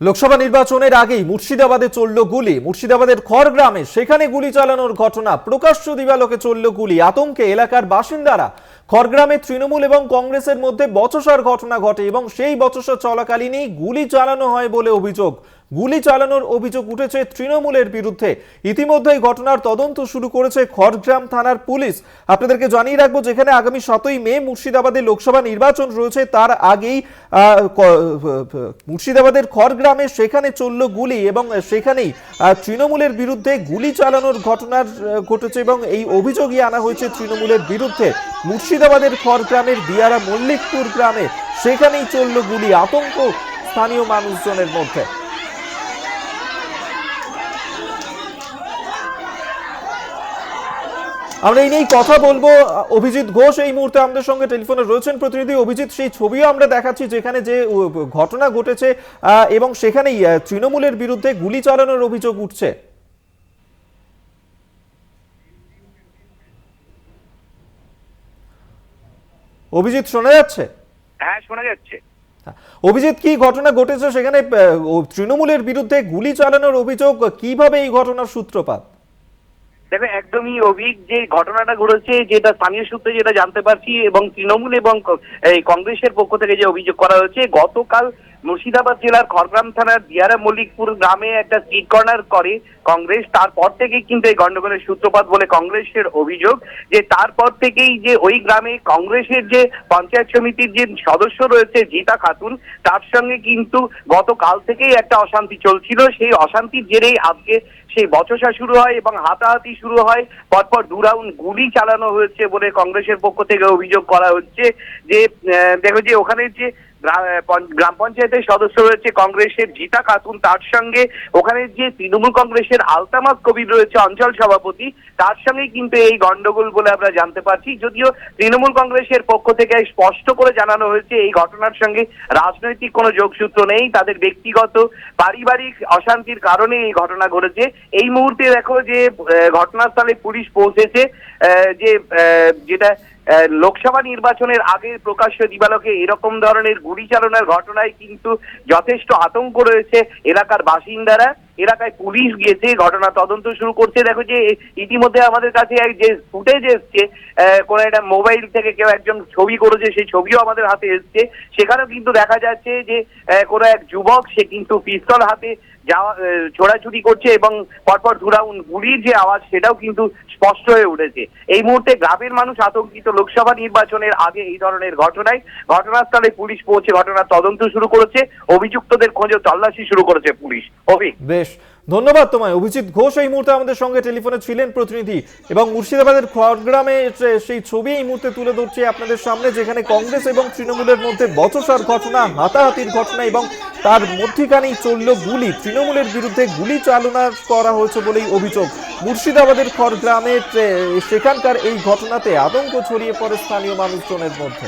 লোকসভা নির্বাচনের আগেই মুর্শিদাবাদে চলল গুলি। মুর্শিদাবাদের খড়গ্রামে সেখানে গুলি চালানোর ঘটনা প্রকাশ্য দিবালোকে চলল গুলি। আতঙ্কে এলাকার বাসিন্দারা। খড়গ্রামে তৃণমূল এবং কংগ্রেসের মধ্যে বচসার ঘটনা ঘটে এবং সেই বচসা চলাকালীনই গুলি চালানো হয় বলে অভিযোগ। গুলি চালানোর অভিযোগ উঠেছে তৃণমূলের বিরুদ্ধে। ইতিমধ্যেই ঘটনার তদন্ত শুরু করেছে খড়গ্রাম থানার পুলিশ। আপনাদেরকে জানিয়ে রাখবো, যেখানে আগামী 7ই মে মুর্শিদাবাদে লোকসভা নির্বাচন রয়েছে, তার আগেই মুর্শিদাবাদের খড়গ্রামে সেখানে চলল গুলি এবং সেখানেই তৃণমূলের বিরুদ্ধে গুলি চালানোর ঘটনা ঘটেছে এবং এই অভিযোগই আনা হয়েছে তৃণমূলের বিরুদ্ধে। মুর্শিদাবাদের খড়গ্রামের দিয়ারা মল্লিকপুর গ্রামে সেখানেই চলল গুলি। আতঙ্ক স্থানীয় মানুষজনের মধ্যে। আমরা এই নিয়েই কথা বলবো। অভিজিৎ ঘোষ এই মুহূর্তে আমাদের সঙ্গে টেলিফোনে রয়েছেন প্রতিনিধি। অভিজিৎ, সেই ছবিও আমরা দেখাচ্ছি যেখানে যে ঘটনা ঘটেছে এবং সেখানেই তৃণমূলের বিরুদ্ধে গুলি চালানোর অভিযোগ উঠছে। অভিজিৎ, শোনা যাচ্ছে? হ্যাঁ, শোনা যাচ্ছে। অভিজিৎ, কি ঘটনা ঘটেছে সেখানে? তৃণমূলের বিরুদ্ধে গুলি চালানোর অভিযোগ, কিভাবে এই ঘটনার সূত্রপাত? দেখো, একদমই অভিক যে ঘটনাটা ঘটেছে, যেটা স্থানীয় সূত্রে যেটা জানতে পারছি, এবং তৃণমূল এবং কংগ্রেসের পক্ষ থেকে যে অভিযোগ করা হয়েছে, গতকাল মুর্শিদাবাদ জেলার খড়গ্রাম থানার দিয়ারা মল্লিকপুর গ্রামে একটা স্ট্রিট কর্নার করে কংগ্রেস। তারপর থেকেই কিন্তু এই গন্ডগোলের সূত্রপাত বলে কংগ্রেসের অভিযোগ। যে তারপর থেকেই যে ওই গ্রামে কংগ্রেসের যে পঞ্চায়েত সমিতির যে সদস্য রয়েছে জিতা খাতুন, তার সঙ্গে কিন্তু গতকাল থেকেই একটা অশান্তি চলছিল। সেই অশান্তির জেরেই আজকে সেই বচসা শুরু হয় এবং হাতাহাতি শুরু হয়। পরপর 2 রাউন্ড গুলি চালানো হয়েছে বলে কংগ্রেসের পক্ষ থেকে অভিযোগ করা হচ্ছে। যে দেখো, যে ওখানে যে গ্রাম পঞ্চায়েতের সদস্য রয়েছে কংগ্রেসের জিতা খাতুন, তার সঙ্গে ওখানে যে তৃণমূল কংগ্রেসের আলতামাস কবির রয়েছে অঞ্চল সভাপতি, তার সঙ্গে কিন্তু এই গন্ডগোল বলে আমরা জানতে পারছি। যদিও তৃণমূল কংগ্রেসের পক্ষ থেকে স্পষ্ট করে জানানো হয়েছে এই ঘটনার সঙ্গে রাজনৈতিক কোনো যোগসূত্র নেই, তাদের ব্যক্তিগত পারিবারিক অশান্তির কারণে এই ঘটনা ঘটেছে। এই মুহূর্তে দেখো যে ঘটনাস্থলে পুলিশ পৌঁছেছে। যেটা লোকসভা নির্বাচনের আগে প্রকাশ্য দিবালোকে এরকম ধরনের গুলি চালনার ঘটনায় কিন্তু যথেষ্ট আতঙ্ক রয়েছে এলাকার বাসিন্দারা। এলাকায় পুলিশ গিয়েছে, ঘটনা তদন্ত শুরু করছে। দেখো যে ইতিমধ্যে আমাদের কাছে যে ফুটেজ এসছে, কোন একটা মোবাইল থেকে কেউ একজন ছবি করেছে, সেই ছবিও আমাদের হাতে এসছে। সেখানেও কিন্তু দেখা যাচ্ছে যে কোনো এক যুবক, সে কিন্তু পিস্তল হাতে ছোড়াছুটি করছে এবং পরপর 2 রাউন্ড গুলির যে আওয়াজ, সেটাও কিন্তু স্পষ্ট হয়ে উঠেছে। এই মুহূর্তে গ্রামের মানুষ আতঙ্কিত। লোকসভা নির্বাচনের আগে এই ধরনের ঘটনায় ঘটনাস্থলে পুলিশ পৌঁছে ঘটনার তদন্ত শুরু করেছে। অভিযুক্তদের খোঁজে তল্লাশি শুরু করেছে পুলিশ। বেশ, ধন্যবাদ তোমায়। অভিজিৎ ঘোষ এই মুহূর্তে আমাদের সঙ্গে টেলিফোনে ছিলেন প্রতিনিধি, এবং মুর্শিদাবাদের খড়গ্রামে সেই ছবি এই মুহূর্তে তুলে ধরছে আপনাদের সামনে, যেখানে কংগ্রেস এবং তৃণমূলের মধ্যে বচসার ঘটনা, হাতাহাতির ঘটনা এবং তার মধ্যখানেই চলল গুলি। তৃণমূলের বিরুদ্ধে গুলি চালনা করা হয়েছে বলেই অভিযোগ। মুর্শিদাবাদের খড়গ্রামে সেখানকার এই ঘটনাতে আতঙ্ক ছড়িয়ে পড়ে স্থানীয় মানুষজনের মধ্যে।